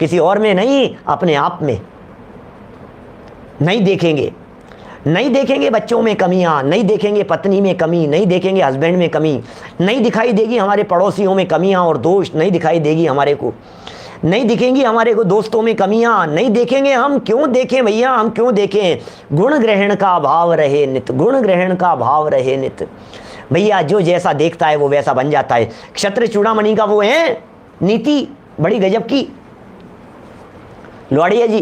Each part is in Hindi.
किसी और में नहीं, अपने आप में। नहीं देखेंगे, नहीं देखेंगे बच्चों में कमियां, नहीं देखेंगे पत्नी में कमी, नहीं देखेंगे हस्बैंड में कमी, नहीं दिखाई देगी हमारे पड़ोसियों में कमियां और दोष, नहीं दिखाई देगी हमारे को, नहीं दिखेंगी हमारे को दोस्तों में कमियां, नहीं देखेंगे। हम क्यों देखें भैया, हम क्यों देखें? गुण ग्रहण का भाव रहे नित, गुण ग्रहण का भाव रहे नित। भैया जो जैसा देखता है वो वैसा बन जाता है। क्षत्र चूड़ामणि का वो है नीति, बड़ी गजब की लौड़िया जी,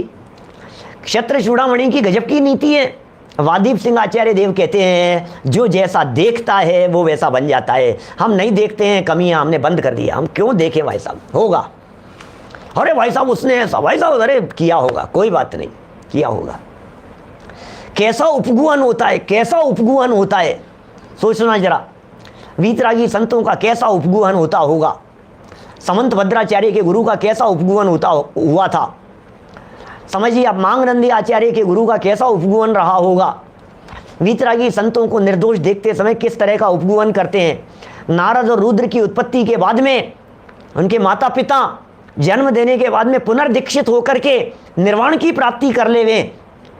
क्षत्र चूड़ामणि की गजब की नीति है। वादीप सिंह आचार्य देव कहते हैं जो जैसा देखता है वो वैसा बन जाता है। हम नहीं देखते हैं कमियां, हमने बंद कर दिया। हम क्यों देखें भाई साहब, होगा, अरे भाई साहब उसने ऐसा, भाई साहब अरे किया होगा, कोई बात नहीं, किया होगा। कैसा उपगुहन होता है, कैसा उपगुहन होता है, सोचना जरा। वीतरागी संतों का कैसा उपगुहन होता होगा, समंत भद्राचार्य के गुरु का कैसा उपगुहन होता हुआ था। समझिए आप, मांगनंदी आचार्य के गुरु का कैसा उपगुहन रहा होगा। वीतरागी संतों को निर्दोष देखते समय किस तरह का उपगुहन करते हैं। नारद और रुद्र की उत्पत्ति के बाद में उनके माता पिता जन्म देने के बाद में पुनर्दीक्षित होकर के निर्वाण की प्राप्ति कर ले वे,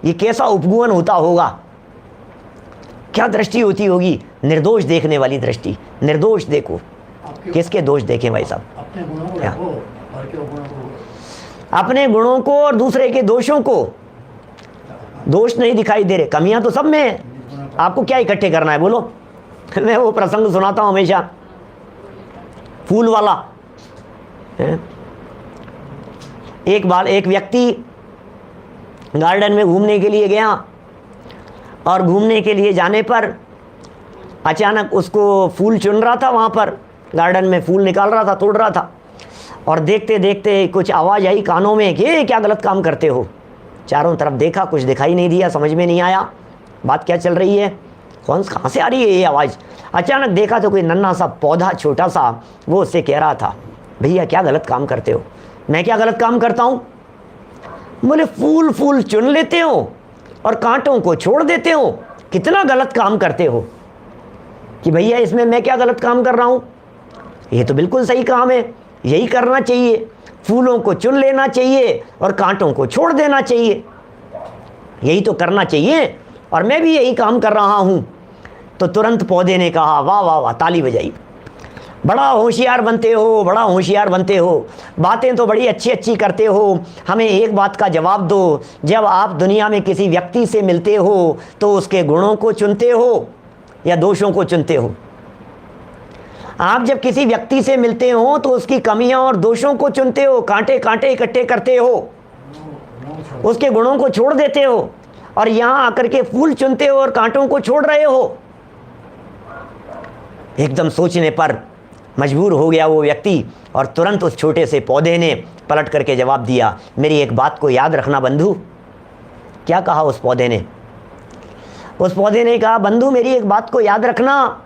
ये कैसा उपगुहन होता होगा। क्या दृष्टि होती होगी, निर्दोष देखने वाली दृष्टि। निर्दोष देखो, किसके दोष देखें भाई साहब? क्या अपने गुणों को और दूसरे के दोषों को। दोष नहीं दिखाई दे रहे, कमियां तो सब में है। आपको क्या इकट्ठे करना है बोलो? मैं वो प्रसंग सुनाता हूं हमेशा, फूल वाला है? एक व्यक्ति गार्डन में घूमने के लिए गया और घूमने के लिए जाने पर अचानक उसको फूल चुन रहा था, वहाँ पर गार्डन में फूल निकाल रहा था, तोड़ रहा था, और देखते देखते कुछ आवाज़ आई कानों में कि ये क्या गलत काम करते हो। चारों तरफ देखा, कुछ दिखाई नहीं दिया, समझ में नहीं आया बात क्या चल रही है, कहाँ से आ रही है ये आवाज़। अचानक देखा तो कोई नन्हा सा पौधा छोटा सा, वो उससे कह रहा था भैया क्या गलत काम करते हो। मैं क्या गलत काम करता हूँ? बोले फूल चुन लेते हो और कांटों को छोड़ देते हो, कितना गलत काम करते हो। कि भैया इसमें मैं क्या गलत काम कर रहा हूँ, ये तो बिल्कुल सही काम है, यही करना चाहिए। फूलों को चुन लेना चाहिए और कांटों को छोड़ देना चाहिए, यही तो करना चाहिए, और मैं भी यही काम कर रहा हूँ। तो तुरंत पौधे ने कहा वाह वाह वाह, ताली बजाई, बड़ा होशियार बनते हो, बड़ा होशियार बनते हो, बातें तो बड़ी अच्छी अच्छी करते हो। हमें एक बात का जवाब दो, जब आप दुनिया में किसी व्यक्ति से मिलते हो तो उसके गुणों को चुनते हो या दोषों को चुनते हो? आप जब किसी व्यक्ति से मिलते हो तो उसकी कमियां और दोषों को चुनते हो, कांटे कांटे इकट्ठे करते हो, उसके गुणों को छोड़ देते हो, और यहां आकर के फूल चुनते हो और कांटों को छोड़ रहे हो। एकदम सोचने पर मजबूर हो गया वो व्यक्ति, और तुरंत उस छोटे से पौधे ने पलट करके जवाब दिया, मेरी एक बात को याद रखना बंधु। क्या कहा उस पौधे ने? उस पौधे ने कहा बंधु मेरी एक बात को याद रखना,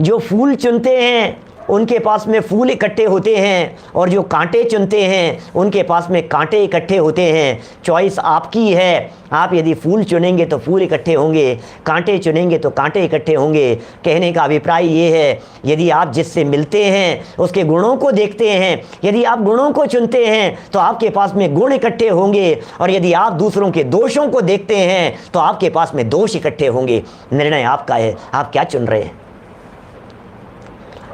जो फूल चुनते हैं उनके पास में फूल इकट्ठे होते हैं, और जो कांटे चुनते हैं उनके पास में कांटे इकट्ठे होते हैं। चॉइस आपकी है, आप यदि फूल चुनेंगे तो फूल इकट्ठे होंगे, कांटे चुनेंगे तो कांटे इकट्ठे होंगे। कहने का अभिप्राय ये है, यदि आप जिससे मिलते हैं उसके गुणों को देखते हैं, यदि आप गुणों को चुनते हैं तो आपके पास में गुण इकट्ठे होंगे, और यदि आप दूसरों के दोषों को देखते हैं तो आपके पास में दोष इकट्ठे होंगे। निर्णय आपका है, आप क्या चुन रहे हैं।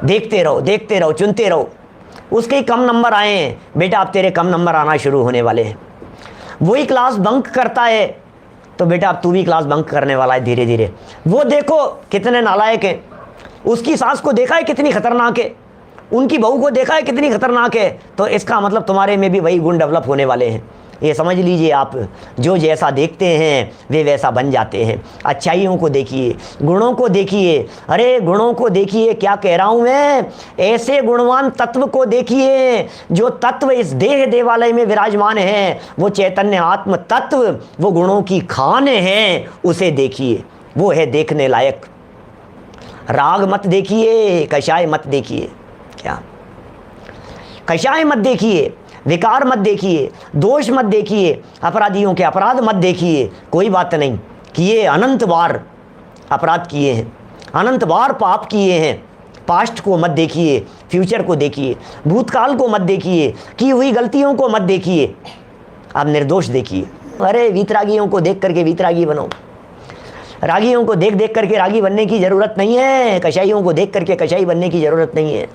देखते रहो, चुनते रहो। उसके कम नंबर आए हैं, बेटा अब तेरे कम नंबर आना शुरू होने वाले हैं। वही क्लास बंक करता है तो बेटा अब तू भी क्लास बंक करने वाला है धीरे धीरे। वो देखो कितने नालायक हैं, उसकी सास को देखा है कितनी खतरनाक है, उनकी बहू को देखा है कितनी खतरनाक है, तो इसका मतलब तुम्हारे में भी वही गुण डेवलप होने वाले हैं। ये समझ लीजिए आप, जो जैसा देखते हैं वे वैसा बन जाते हैं। अच्छाइयों को देखिए, गुणों को देखिए, अरे गुणों को देखिए, क्या कह रहा हूं मैं, ऐसे गुणवान तत्व को देखिए जो तत्व इस देह देवालय में विराजमान है, वो चैतन्य आत्म तत्व, वो गुणों की खान है, उसे देखिए, वो है देखने लायक। राग मत देखिए, कषाय मत देखिए, क्या कषाय मत देखिए, विकार मत देखिए, दोष मत देखिए, अपराधियों के अपराध मत देखिए। कोई बात नहीं कि ये अनंत बार अपराध किए हैं, अनंत बार पाप किए हैं, पास्ट को मत देखिए, फ्यूचर को देखिए, भूतकाल को मत देखिए, की हुई गलतियों को मत देखिए, आप निर्दोष देखिए। अरे वीतरागियों को देख करके वीतरागी बनो, रागियों को देख देख करके रागी बनने की ज़रूरत नहीं है, कशाइयों को देख करके कशाई बनने की ज़रूरत नहीं है,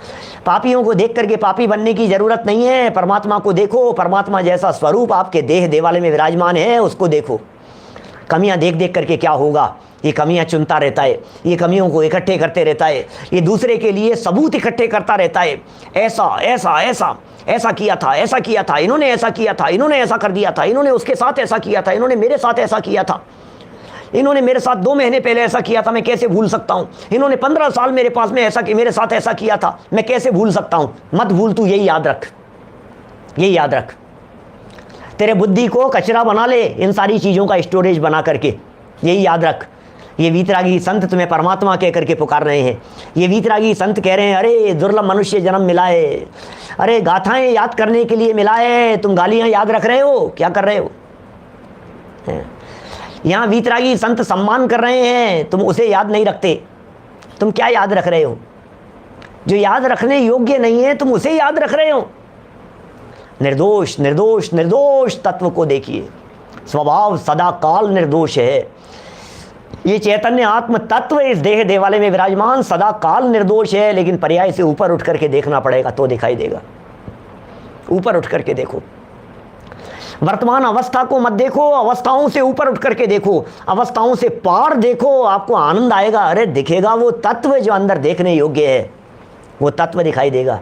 पापियों को देख करके पापी बनने की ज़रूरत नहीं है। परमात्मा को देखो, परमात्मा जैसा स्वरूप आपके देह देवालय में विराजमान है उसको देखो। कमियां देख देख करके क्या होगा, ये कमियां चुनता रहता है, ये कमियों को इकट्ठे करते रहता है, ये दूसरे के लिए सबूत इकट्ठे करता रहता है। ऐसा ऐसा ऐसा ऐसा किया था, ऐसा किया था, इन्होंने ऐसा किया था, इन्होंने ऐसा कर दिया था, इन्होंने उसके साथ ऐसा किया था, इन्होंने मेरे साथ ऐसा किया था, इन्होंने मेरे साथ 2 महीने पहले ऐसा किया था, मैं कैसे भूल सकता हूँ, इन्होंने 15 साल मेरे पास में ऐसा कि मेरे साथ ऐसा किया था, मैं कैसे भूल सकता हूँ। मत भूल, तू यही याद रख, यही याद रख। तेरे बुद्धि को कचरा बना ले इन सारी चीज़ों का स्टोरेज बना करके, यही याद रख। ये वीतरागी संत तुम्हें परमात्मा कह करके पुकार रहे हैं। ये वीतरागी संत कह रहे हैं, अरे दुर्लभ मनुष्य जन्म मिला है, अरे गाथाएं याद करने के लिए मिला है, तुम गालियां याद रख रहे हो, क्या कर रहे हो। यहाँ वीतरागी संत सम्मान कर रहे हैं, तुम उसे याद नहीं रखते, तुम क्या याद रख रहे हो। जो याद रखने योग्य नहीं है तुम उसे याद रख रहे हो। निर्दोष निर्दोष निर्दोष तत्व को देखिए, स्वभाव सदा काल निर्दोष है। ये चैतन्य आत्म तत्व इस देह देवालय में विराजमान सदा काल निर्दोष है, लेकिन पर्याय से ऊपर उठ करके देखना पड़ेगा तो दिखाई देगा। ऊपर उठ करके देखो, वर्तमान अवस्था को मत देखो, अवस्थाओं से ऊपर उठ करके देखो, अवस्थाओं से पार देखो, आपको आनंद आएगा। अरे दिखेगा वो तत्व जो अंदर देखने योग्य है, वो तत्व दिखाई देगा।